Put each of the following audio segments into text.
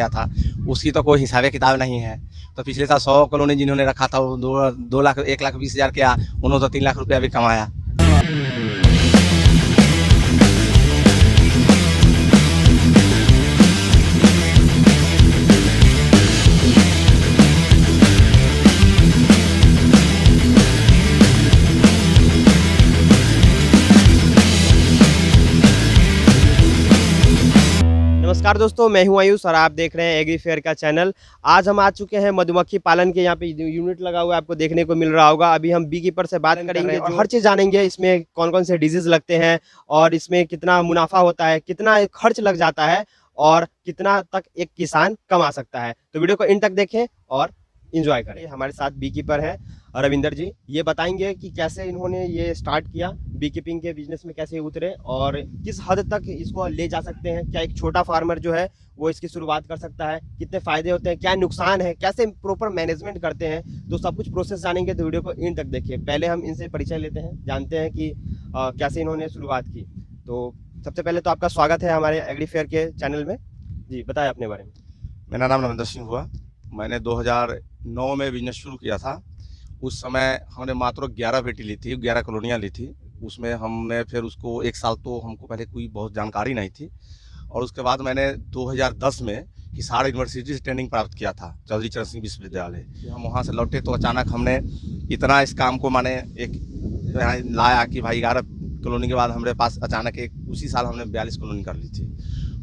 गया था, उसकी तो कोई हिसाब किताब नहीं है। तो पिछले साल 100 कॉलोनी जिन्होंने रखा था वो 2 लाख 1,20,000 किया, उन्होंने तो 3 लाख रुपया भी कमाया। नमस्कार दोस्तों, मैं हूं आयुष और आप देख रहे हैं एग्री फेयर का चैनल। आज हम आ चुके हैं मधुमक्खी पालन के, यहाँ पे यूनिट लगा हुआ है, आपको देखने को मिल रहा होगा। अभी हम बी कीपर से बात करेंगे और हर चीज़ जानेंगे, इसमें कौन कौन से डिजीज लगते हैं और इसमें कितना मुनाफा होता है, कितना खर्च लग जाता है और कितना तक एक किसान कमा सकता है। तो वीडियो को इन तक देखें और इंजॉय करें। हमारे साथ बी कीपर है रविंदर जी, ये बताएंगे कि कैसे इन्होंने ये स्टार्ट किया, बी कीपिंग के बिजनेस में कैसे उतरे और किस हद तक इसको ले जा सकते हैं। क्या एक छोटा फार्मर जो है वो इसकी शुरुआत कर सकता है, कितने फायदे होते हैं, क्या नुकसान है, कैसे प्रॉपर मैनेजमेंट करते हैं, तो सब कुछ प्रोसेस जानेंगे। तो वीडियो को इन तक देखिए। पहले हम इनसे परिचय लेते हैं, जानते हैं कि कैसे इन्होंने शुरुआत की। तो सबसे पहले तो आपका स्वागत है हमारे एग्री फेयर के चैनल में। जी बताएं अपने बारे में। मेरा नाम रविंदर सिंह हुआ। मैंने 2009 में बिजनेस शुरू किया था। उस समय हमने मात्र 11 पेटी ली थी, 11 कॉलोनियाँ ली थी। उसमें हमने फिर उसको 1 साल तो हमको पहले कोई बहुत जानकारी नहीं थी, और उसके बाद मैंने 2010 में हिसार यूनिवर्सिटी से ट्रेनिंग प्राप्त किया था, चौधरी चरण सिंह विश्वविद्यालय। हम वहाँ से लौटे तो अचानक हमने इतना इस काम को माने एक लाया कि भाई 11 कॉलोनी के बाद हमारे पास अचानक उसी साल हमने 42 कॉलोनी कर ली थी।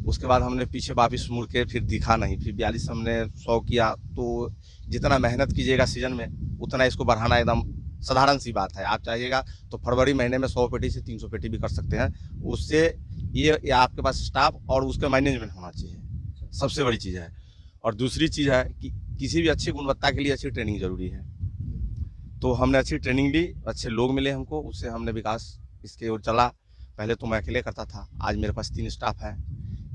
उसके बाद हमने पीछे वापस मुड़ के फिर दिखा नहीं, फिर 42 हमने 100 किया। तो जितना मेहनत कीजिएगा सीजन में उतना इसको बढ़ाना एकदम साधारण सी बात है। आप चाहिएगा तो फरवरी महीने में 100 पेटी से 300 पेटी भी कर सकते हैं। उससे ये आपके पास स्टाफ और उसका मैनेजमेंट होना चाहिए, सबसे बड़ी चीज़ है। और दूसरी चीज़ है कि किसी भी अच्छी गुणवत्ता के लिए अच्छी ट्रेनिंग जरूरी है। तो हमने अच्छी ट्रेनिंग ली, अच्छे लोग मिले हमको, उससे हमने विकास इसके ओर चला। पहले तो मैं अकेले करता था, आज मेरे पास 3 स्टाफ है।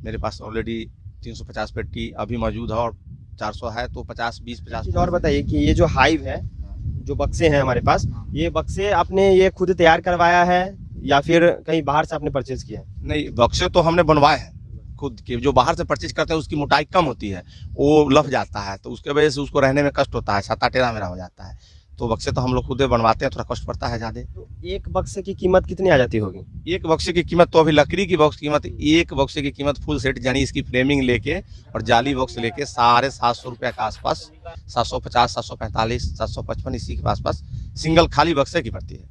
मेरे पास ऑलरेडी 350 पेटी अभी मौजूद है और 400 है, तो 50-20-50। और बताइए कि ये जो हाइव है, जो बक्से हैं हमारे पास, ये बक्से आपने ये खुद तैयार करवाया है या फिर कहीं बाहर से आपने परचेज किया है? नहीं, बक्से तो हमने बनवाए हैं खुद के। जो बाहर से परचेज करते हैं उसकी मोटाई कम होती है, वो लफ जाता है, तो उसके वजह से उसको रहने में कष्ट होता है, छाता टेढ़ा मेरा हो जाता है। तो बक्से तो हम लोग खुद बनवाते हैं, थोड़ा कष्ट पड़ता है ज़्यादा। तो एक बक्से की कीमत कितनी आ जाती होगी? एक बक्से की कीमत तो अभी लकड़ी की बॉक्स कीमत, एक बक्से की कीमत फुल सेट यानी इसकी फ्रेमिंग लेके और जाली बॉक्स लेके 750 रुपये के आसपास, 750, 745, 755 इसी के आसपास सिंगल खाली बक्से की पड़ती है।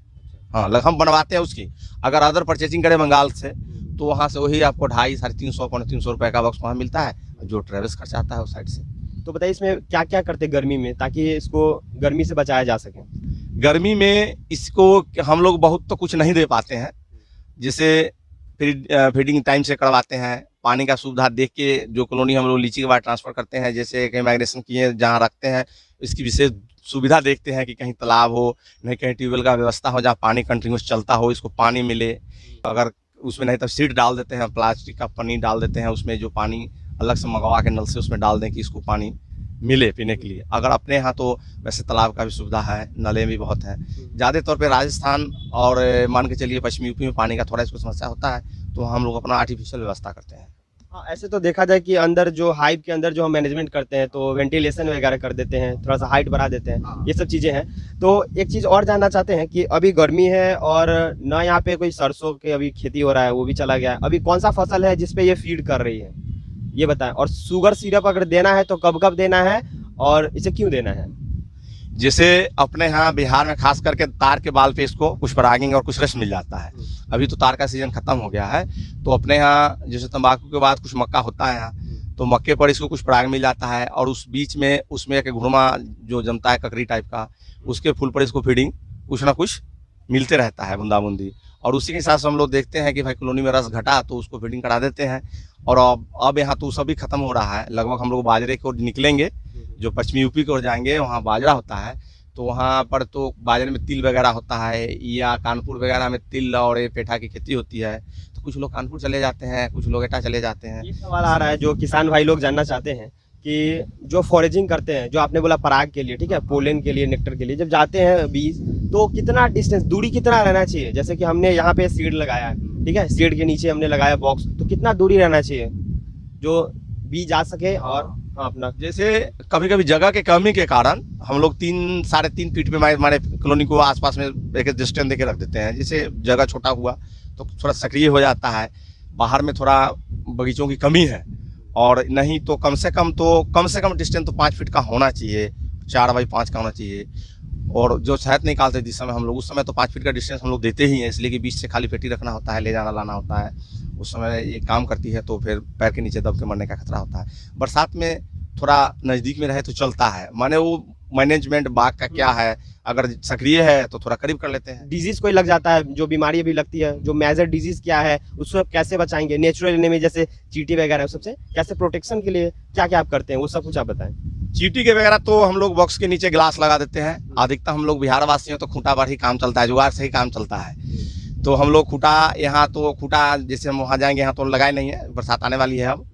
हाँ, हम बनवाते हैं उसकी। अगर अदर परचेजिंग करें बंगाल से तो वहाँ से वही आपको 250, 350, 350 रुपये का बॉक्स वहाँ मिलता है, जो ट्रेवल्स खर्चा आता है उस साइड से। तो बताइए इसमें क्या क्या करते गर्मी में, ताकि इसको गर्मी से बचाया जा सके। गर्मी में इसको हम लोग बहुत तो कुछ नहीं दे पाते हैं, जैसे फीडिंग टाइम से करवाते हैं, पानी का सुविधा देख के। जो कॉलोनी हम लोग लीची के बाद ट्रांसफ़र करते हैं, जैसे कहीं माइग्रेशन किए जहाँ रखते हैं, इसकी विशेष सुविधा देखते हैं कि कहीं तालाब हो, नहीं कहीं ट्यूबवेल का व्यवस्था हो जहाँ पानी कंटिन्यूस चलता हो, इसको पानी मिले। अगर उसमें नहीं तो सीड डाल देते हैं, प्लास्टिक का पन्नी डाल देते हैं उसमें, जो पानी अलग से मंगवा के नल से उसमें डाल दें कि इसको पानी मिले पीने के लिए। अगर अपने यहाँ तो वैसे तालाब का भी सुविधा है, नले भी बहुत है। ज़्यादा तौर पे राजस्थान और मान के चलिए पश्चिमी यूपी में पानी का थोड़ा इसको समस्या होता है, तो हम लोग अपना आर्टिफिशियल व्यवस्था करते हैं। हाँ, ऐसे तो देखा जाए कि अंदर जो हाइव के अंदर जो हम मैनेजमेंट करते हैं तो वेंटिलेशन वगैरह कर देते हैं, थोड़ा सा हाइट बढ़ा देते हैं, ये सब चीज़ें हैं। तो एक चीज़ और जानना चाहते हैं कि अभी गर्मी है और ना यहाँ पे कोई सरसों के अभी खेती हो रहा है, वो भी चला गया है। अभी कौन सा फसल है जिसपे ये फीड कर रही है, ये बताएं। और शुगर सिरप अगर देना है तो कब कब देना है और इसे क्यों देना है? जैसे अपने यहाँ बिहार में खास करके तार के बाल पे इसको कुछ परागिंग और कुछ रस मिल जाता है। अभी तो तार का सीजन खत्म हो गया है, तो अपने यहाँ जैसे तंबाकू के बाद कुछ मक्का होता है यहाँ, तो मक्के पर इसको कुछ पराग मिल जाता है, और उस बीच में उसमें एक घुरमा जो जमता है ककड़ी टाइप का, उसके फूल पर इसको फीडिंग कुछ ना कुछ मिलते रहता है, बूंदा बूंदी। और उसी के हिसाब से हम लोग देखते हैं कि भाई कॉलोनी में रस घटा तो उसको फीडिंग करा देते हैं। और अब यहाँ तो सभी खत्म हो रहा है, लगभग हम लोग बाजरे की ओर निकलेंगे, जो पश्चिमी यूपी की ओर जाएंगे वहाँ बाजरा होता है, तो वहाँ पर तो बाजरे में तिल वगैरह होता है, या कानपुर वगैरह में तिल और पेठा की खेती होती है। तो कुछ लोग कानपुर चले जाते हैं, कुछ लोग एटा चले जाते हैं। ये सवाल आ रहा है जो किसान भाई लोग जानना चाहते हैं कि जो फॉरेजिंग करते हैं, जो आपने बोला पराग के लिए, ठीक है, पोलन के लिए, नेक्टर के लिए, जब जाते हैं बीज, तो कितना डिस्टेंस, दूरी कितना रहना चाहिए? जैसे कि हमने यहाँ पे सीड लगाया है, ठीक है, सीड के नीचे हमने लगाया बॉक्स, तो कितना दूरी रहना चाहिए जो बीज आ सके और अपना जैसे कभी कभी जगह के कमी के कारण हम लोग 3-3.5 फीट पे हमारे कॉलोनी को आसपास में एक डिस्टेंस देके रख देते हैं। जैसे जगह छोटा हुआ तो थोड़ा सक्रिय हो जाता है, बाहर में थोड़ा बगीचों की कमी है, और नहीं तो कम से कम डिस्टेंस तो 5 फीट का होना चाहिए, 4x5 का होना चाहिए। और जो शहद निकालते जिस समय हम लोग, उस समय तो 5 फीट का डिस्टेंस हम लोग देते ही हैं, इसलिए कि बीच से खाली पेटी रखना होता है, ले जाना लाना होता है। उस समय ये काम करती है तो फिर पैर के नीचे दब के मरने का खतरा होता है। बरसात में थोड़ा नज़दीक में रहे तो चलता है, माने वो मैनेजमेंट बाग का क्या है, अगर सक्रिय है तो थोड़ा करीब कर लेते हैं। डिजीज कोई लग जाता है, जो बीमारी अभी लगती है, जो मेजर डिजीज क्या है उसको आप कैसे बचाएंगे नेचुरल में, जैसे चींटी वगैरह, सबसे कैसे प्रोटेक्शन के लिए क्या क्या आप करते हैं, वो सब कुछ आप बताएं। चींटी के वगैरह तो हम लोग बॉक्स के नीचे ग्लास लगा देते हैं। अधिकतर हम लोग बिहार वासी हैं तो खूंटा पर ही काम चलता है, जुगाड़ से ही काम चलता है। तो हम लोग खूंटा, यहाँ तो खूंटा जैसे हम वहाँ जाएंगे, यहाँ तो लगाए नहीं है, बरसात आने वाली है अब,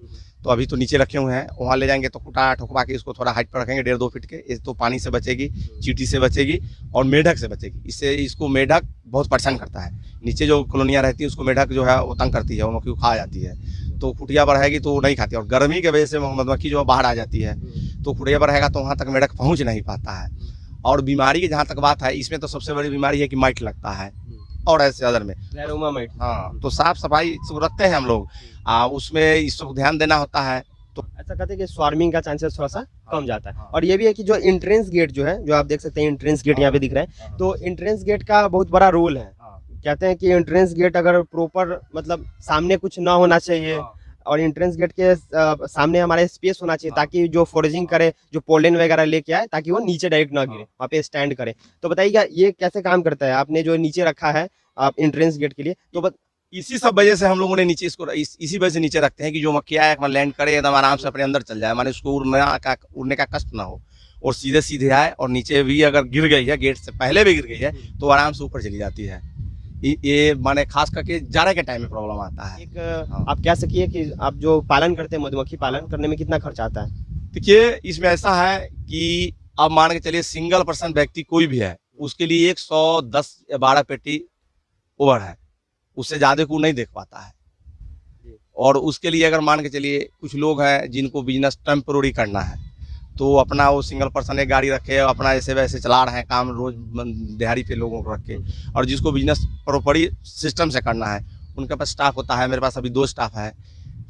तो अभी तो नीचे रखे हुए हैं। वहाँ ले जाएंगे तो खूंटा ठोकवा के इसको थोड़ा हाइट पर रखेंगे, 1.5-2 फीट के। इस तो पानी से बचेगी, चींटी से बचेगी और मेढक से बचेगी। इससे इसको मेढक बहुत परेशान करता है, नीचे जो कॉलोनियाँ रहती है उसको मेढक जो है वो तंग करती है, वो खा जाती है। तो खुटिया पर रहेगी तो वो नहीं खाती, और गर्मी की वजह से मधुमक्खी जो बाहर आ जाती है, तो खुटिया पर रहेगा तो वहाँ तक मेढक पहुँच नहीं पाता है। और बीमारी की जहाँ तक बात है, इसमें तो सबसे बड़ी बीमारी है कि माइट लगता है, और ऐसे अदर में ग्लैरोमा माइट। हाँ, तो साफ सफाई सब रखते हैं हम लोग, उसमें इस सब ध्यान देना होता है। तो ऐसा कहते हैं कि स्वार्मिंग का चांसेस थोड़ा सा कम जाता है। हाँ। और ये भी है कि जो एंट्रेंस गेट जो है, जो आप देख सकते हैं एंट्रेंस गेट यहाँ पे दिख रहा है, तो एंट्रेंस गेट का बहुत बड़ा रोल है। कहते हैं कि एंट्रेंस गेट अगर प्रॉपर, मतलब सामने कुछ ना होना चाहिए, और एंट्रेंस गेट के सामने हमारे स्पेस होना चाहिए, ताकि जो फोर्जिंग करे, जो पोलन वगैरह लेके आए, ताकि वो नीचे डायरेक्ट ना गिरे, वहाँ पे स्टैंड करे। तो बताइएगा ये कैसे काम करता है, आपने जो नीचे रखा है आप एंट्रेंस गेट के लिए, तो इसी सब वजह से हम लोगों ने नीचे इसको इसी वजह से नीचे रखते हैं कि जो मक्खिया है लैंड करे एकदम आराम से अपने अंदर चल जाए, माने उसको उड़ने का कष्ट ना हो, और सीधे सीधे आए, और नीचे भी अगर गिर गई है, गेट से पहले भी गिर गई है तो आराम से ऊपर चली जाती है। ये माने खास करके जाड़े के टाइम में प्रॉब्लम आता है। एक आप कह सकिए कि आप जो पालन करते हैं, मधुमक्खी पालन करने में कितना खर्च आता है? देखिए इसमें ऐसा है कि अब मान के चलिए सिंगल पर्सन व्यक्ति कोई भी है, उसके लिए 110 या 12 पेटी ओवर है, उससे ज़्यादा को नहीं देख पाता है। और उसके लिए अगर मान के चलिए कुछ लोग हैं जिनको बिजनेस टेम्पोररी करना है, तो अपना वो सिंगल पर्सन एक गाड़ी रखे, अपना ऐसे वैसे चला रहे हैं काम, रोज दिहाड़ी पे लोगों को रख के। और जिसको बिजनेस प्रॉपरी सिस्टम से करना है, उनके पास स्टाफ होता है। मेरे पास अभी 2 स्टाफ है,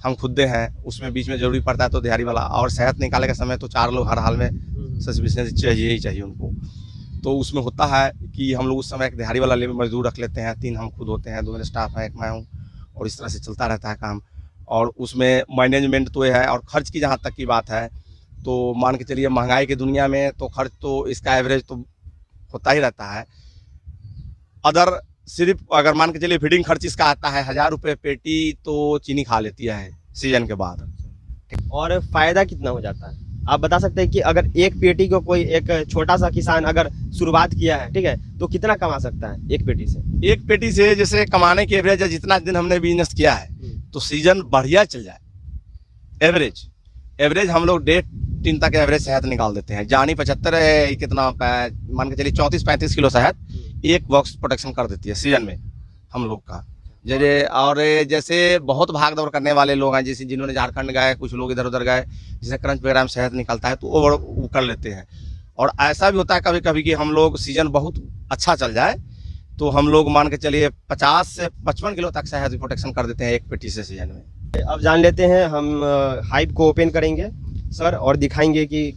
हम खुद हैं, उसमें बीच में जरूरी पड़ता है तो दिहाड़ी वाला, और शहद निकाले के समय तो 4 लोग हर हाल में सच बिजनेस चाहिए ही चाहिए उनको। तो उसमें होता है कि हम लोग उस समय एक दिहाड़ी वाला मजदूर रख लेते हैं, 3 हम खुद होते हैं, 2 मेरे स्टाफ हैं, 1 मैं हूँ, और इस तरह से चलता रहता है काम। और उसमें मैनेजमेंट तो ये है। और खर्च की जहाँ तक की बात है, तो मान के चलिए महंगाई की दुनिया में तो खर्च तो इसका एवरेज तो होता ही रहता है। अदर सिर्फ अगर मान के चलिए फीडिंग खर्च इसका आता है 1000 रुपये पेटी, तो चीनी खा लेती है सीजन के बाद। और फायदा कितना हो जाता है आप बता सकते हैं कि अगर एक पेटी को कोई एक छोटा सा किसान अगर शुरुआत किया है, ठीक है, तो कितना कमा सकता है एक पेटी से? एक पेटी से जैसे कमाने के एवरेज है, जितना दिन हमने बिजनेस किया है, तो सीजन बढ़िया चल जाए, एवरेज हम लोग 1.5 तक एवरेज शहद निकाल देते हैं। जानी 75 है, कितना मान के चलिए 34-35 किलो शहद एक बॉक्स प्रोडक्शन कर देती है सीजन में हम लोग का। जैसे और जैसे बहुत भाग दौड़ करने वाले लोग हैं, जैसे जिन्होंने झारखंड गए, कुछ लोग इधर उधर गए, जैसे क्रंच वगैरह में शहद निकलता है तो वो कर लेते हैं। और ऐसा भी होता है कभी कभी कि हम लोग सीजन बहुत अच्छा चल जाए तो हम लोग मान के चलिए 50 से 55 किलो तक शहद प्रोडक्शन कर देते हैं एक पेटी से सीजन में। अब जान लेते हैं हम, हाइव को ओपन करेंगे सर और दिखाएंगे कि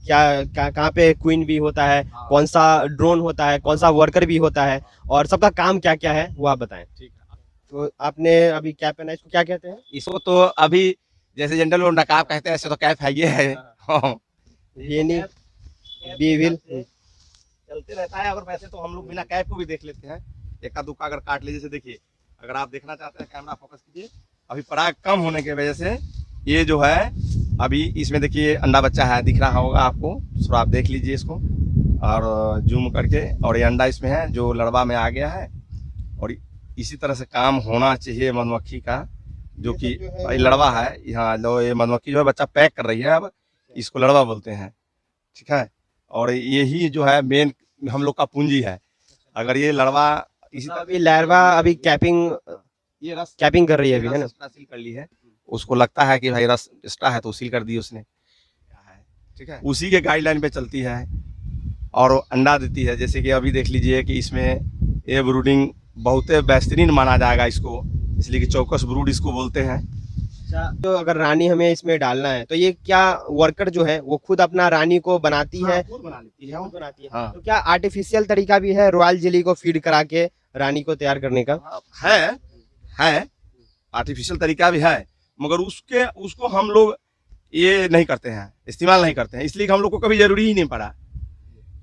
क्या कहाँ पे क्वीन भी होता है, कौन सा ड्रोन होता है, कौन सा वर्कर भी होता है, और सबका काम क्या क्या है वो आप बताएं। ठीक है। तो आपने अभी क्या पहना है, इसको क्या कहते हैं? इसको तो अभी जैसे जनरल में नकाब कहते हैं, ऐसे तो कैप है, ये है। ये नहीं बीविल चलते रहता है। और वैसे तो हम लोग बिना कैप को भी देख लेते हैं, एक दुक्का अगर काट लीजिए। जैसे देखिए, अगर आप देखना चाहते हैं, कैमरा फोकस कीजिए। अभी पराग कम होने की वजह से ये जो है, अभी इसमें देखिए अंडा बच्चा है, दिख रहा होगा आपको, थोड़ा आप देख लीजिए इसको और जूम करके। और ये अंडा इसमें है जो लड़वा में आ गया है। और इसी तरह से काम होना चाहिए मधुमक्खी का, जो कि लड़वा है। यहाँ लो, ये मधुमक्खी जो है बच्चा पैक कर रही है, अब इसको लड़वा बोलते हैं, ठीक है। और यही जो है मेन हम लोग का पूंजी है। अगर ये लड़वा इसी तरह अभी लैरवा अभी कैपिंग कर रही है अभी, है ना? सील कर ली है, उसको लगता है कि भाई रस एक्स्ट्रा है तो सील कर दी उसने। ठीक है, उसी के गाइडलाइन पे चलती है और वो अंडा देती है। जैसे कि अभी देख लीजिए कि इसमें ये ब्रूडिंग बहुत बेहतरीन माना जाएगा इसको, इसलिए कि चौकस ब्रूड इसको बोलते हैं। अच्छा, तो अगर रानी हमें इसमें डालना है तो ये क्या वर्कर जो है वो खुद अपना रानी को बनाती है? खुद बना लेती है खुद वो। बनाती है। हाँ। तो क्या आर्टिफिशियल तरीका भी है रॉयल जेली को फीड करा के रानी को तैयार करने का? है आर्टिफिशियल तरीका भी है, मगर उसको हम लोग ये नहीं करते हैं, इस्तेमाल नहीं करते हैं, इसलिए कि हम लोग को कभी जरूरी ही नहीं पड़ा।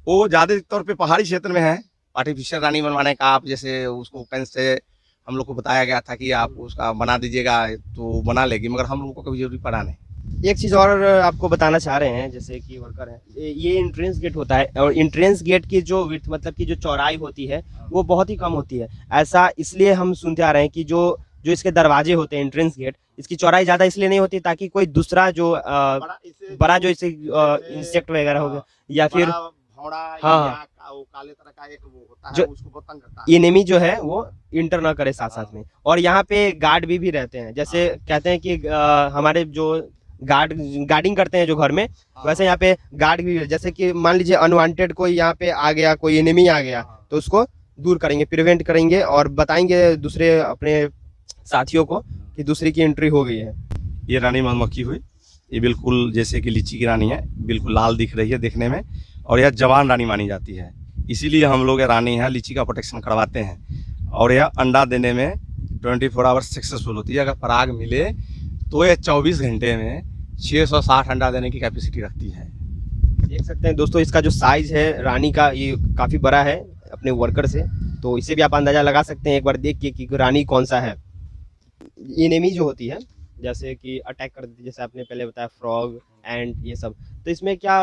वो ज़्यादा तौर पे पहाड़ी क्षेत्र में है आर्टिफिशियल रानी बनवाने का। आप जैसे उसको पेन से हम लोग को बताया गया था कि आप उसका बना दीजिएगा तो बना लेगी, मगर हम लोगों को कभी जरूरी पड़ा नहीं। एक चीज और आपको बताना चाह रहे हैं, जैसे कि वर्कर है, ये एंट्रेंस गेट होता है और एंट्रेंस गेट की जो विड्थ मतलब की जो चौड़ाई होती है वो बहुत ही कम होती है। ऐसा इसलिए हम सुनते आ रहे हैं कि जो जो इसके दरवाजे होते हैं एंट्रेंस गेट, इसकी चौड़ाई ज्यादा इसलिए नहीं होती ताकि कोई दूसरा जो बड़ा जो इसे इंसेक्ट वगैरह हो गया या फिर हाँ काले तरह का एक वो होता है, जो उसको बहुत तंग करता है। एनिमी जो है वो इंटर ना करे साथ साथ में। और यहाँ पे गार्ड भी रहते हैं, जैसे कहते हैं कि हमारे जो गार्डिंग करते हैं जो घर में, वैसे यहाँ पे गार्ड भी है। जैसे कि मान लीजिए अनवांटेड कोई यहाँ पे आ गया, कोई एनिमी आ गया तो उसको दूर करेंगे, प्रिवेंट करेंगे और बताएंगे दूसरे अपने साथियों को कि दूसरे की एंट्री हो गई है। ये रानी मधुमक्खी हुई, ये बिल्कुल जैसे कि लीची की रानी है, बिल्कुल लाल दिख रही है देखने में, और यह जवान रानी मानी जाती है, इसीलिए हम लोग ये रानी है लीची का प्रोटेक्शन करवाते हैं। और यह अंडा देने में 24 आवर्स सक्सेसफुल होती है। अगर पराग मिले तो ये 24 घंटे में 660 अंडा देने की कैपेसिटी रखती है। देख सकते हैं दोस्तों, इसका जो साइज है रानी का ये काफी बड़ा है अपने वर्कर से, तो इसे भी आप अंदाजा लगा सकते हैं एक बार देख के कि रानी कौन सा है। एनिमी जो होती है जैसे कि अटैक कर देती है, जैसे आपने पहले बताया फ्रॉग एंड ये सब, तो इसमें क्या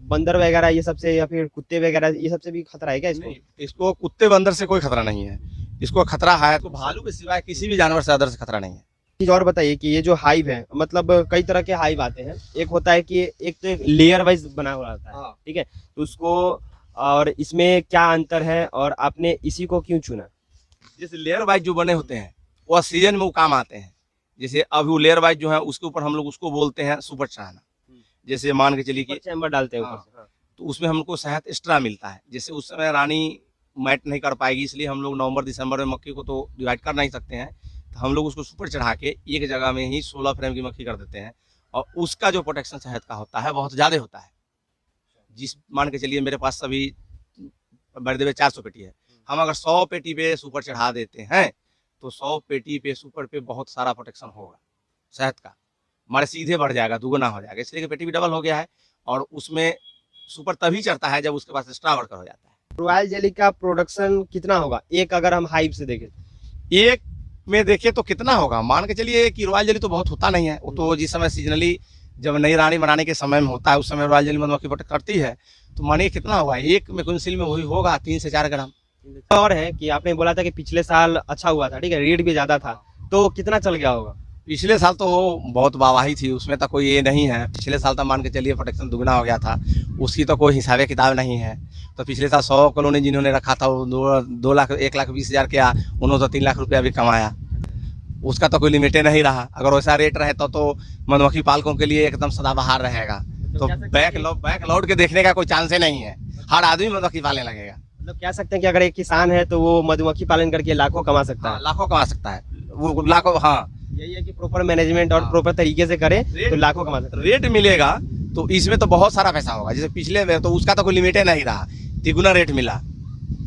बंदर वगैरह ये सब से या फिर कुत्ते वगैरह ये सब से भी खतरा है क्या इसको? इसको कुत्ते बंदर से कोई खतरा नहीं है, इसको खतरा है तो भालू के सिवाय किसी भी जानवर से अदर से खतरा नहीं है। चीज और बताइए कि ये जो हाइव है, मतलब कई तरह के हाइव आते हैं, एक होता है कि एक तो एक लेयर वाइज बना हुआ रहता है, ठीक है, तो उसको और इसमें क्या अंतर है और आपने इसी को क्यों चुना? जैसे लेयर वाइज जो बने होते हैं वह सीजन में वो काम आते हैं। जैसे अभी वो लेयर वाइज जो है उसके ऊपर हम लोग उसको बोलते हैं सुपर चढ़ाना। जैसे मान के चलिए कि चैम्बर डालते हैं ऊपर से, तो उसमें हमको शहद एक्स्ट्रा मिलता है। जैसे उस समय रानी मैट नहीं कर पाएगी, इसलिए हम लोग नवंबर दिसंबर में मक्खी को तो डिवाइड कर नहीं सकते हैं, तो हम लोग उसको सुपर चढ़ा के एक जगह में ही 16 फ्रेम की मक्खी कर देते हैं, और उसका जो प्रोटेक्शन शहद का होता है बहुत ज़्यादा होता है। जिस मान के चलिए मेरे पास सभी बड़े 400 पेटी है, हम अगर 100 पेटी पे सुपर चढ़ा देते हैं तो 100 पेटी पे सुपर पे बहुत सारा प्रोटेक्शन होगा शहद का, हमारे सीधे बढ़ जाएगा, दुगुना हो जाएगा, इसलिए कि पेटी भी डबल हो गया है। और उसमें सुपर तभी चढ़ता है जब उसके पास एक्स्ट्रा वर्कर हो जाता है। रॉयल जेली का प्रोडक्शन कितना होगा एक, अगर हम हाइव से देखें? एक में देखें तो कितना होगा, मान के चलिए कि रॉयल जेली तो बहुत होता नहीं है, वो तो जिस समय सीजनली जब नई रानी बनाने के समय में होता है उस समय रॉयल जेली मधुमक्खी प्रोटेक्ट करती है, तो मानिए कितना होगा, एक में कुंसिल में वही होगा 3 से 4 ग्राम। और है कि आपने बोला था कि पिछले साल अच्छा हुआ था, ठीक है, रेट भी ज्यादा था, तो कितना चल गया होगा? पिछले साल तो बहुत वाहवाही थी, उसमें तो कोई ये नहीं है। पिछले साल तो मान के चलिए प्रोटेक्शन दुगना हो गया था, उसकी तो कोई हिसाब किताब नहीं है। तो पिछले साल 100 कॉलोनी जिन्होंने रखा था वो 2 लाख 1,20,000 किया, उन्होंने तो 3 लाख रुपया भी कमाया, उसका तो कोई लिमिटे नहीं रहा। अगर वैसा रेट रहे तो मधुमक्खी पालकों के लिए एकदम सदाबहार रहेगा, तो बैक लौट के देखने का कोई चांस ही नहीं है, हर आदमी मधुमक्खी पालने लगेगा। मतलब कह सकते हैं कि अगर एक किसान है तो वो मधुमक्खी पालन करके लाखों कमा सकता है। लाखों कमा सकता है वो, लाखों। हाँ, यही है कि प्रॉपर मैनेजमेंट और प्रॉपर तरीके से करे तो लाखों कमा सकता है। रेट मिलेगा तो इसमें तो बहुत सारा पैसा होगा। जैसे पिछले में तो उसका तो कोई लिमिट नहीं रहा, तिगुना रेट मिला,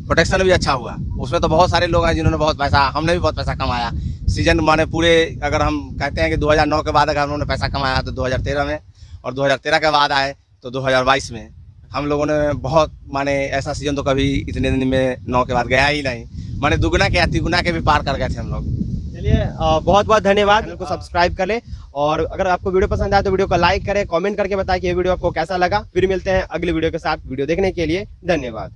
प्रोटेक्शन भी अच्छा हुआ, उसमें तो बहुत सारे लोग हैं जिन्होंने बहुत पैसा, हमने भी बहुत पैसा कमाया। सीजन माने पूरे अगर हम कहते हैं कि 2009 के बाद अगर उन्होंने पैसा कमाया तो 2013 में, और 2013 के बाद आए तो 2022 में हम लोगों ने बहुत, माने ऐसा सीजन तो कभी इतने दिन में 9 के बाद गया ही नहीं, माने दुगना के या तिगुना के भी पार कर गए थे हम लोग। चलिए बहुत बहुत धन्यवाद। चैनल को सब्सक्राइब कर ले, और अगर आपको वीडियो पसंद आए तो वीडियो को लाइक करें, कमेंट करके बताएं कि ये वीडियो आपको कैसा लगा। फिर मिलते हैं अगली वीडियो के साथ। वीडियो देखने के लिए धन्यवाद।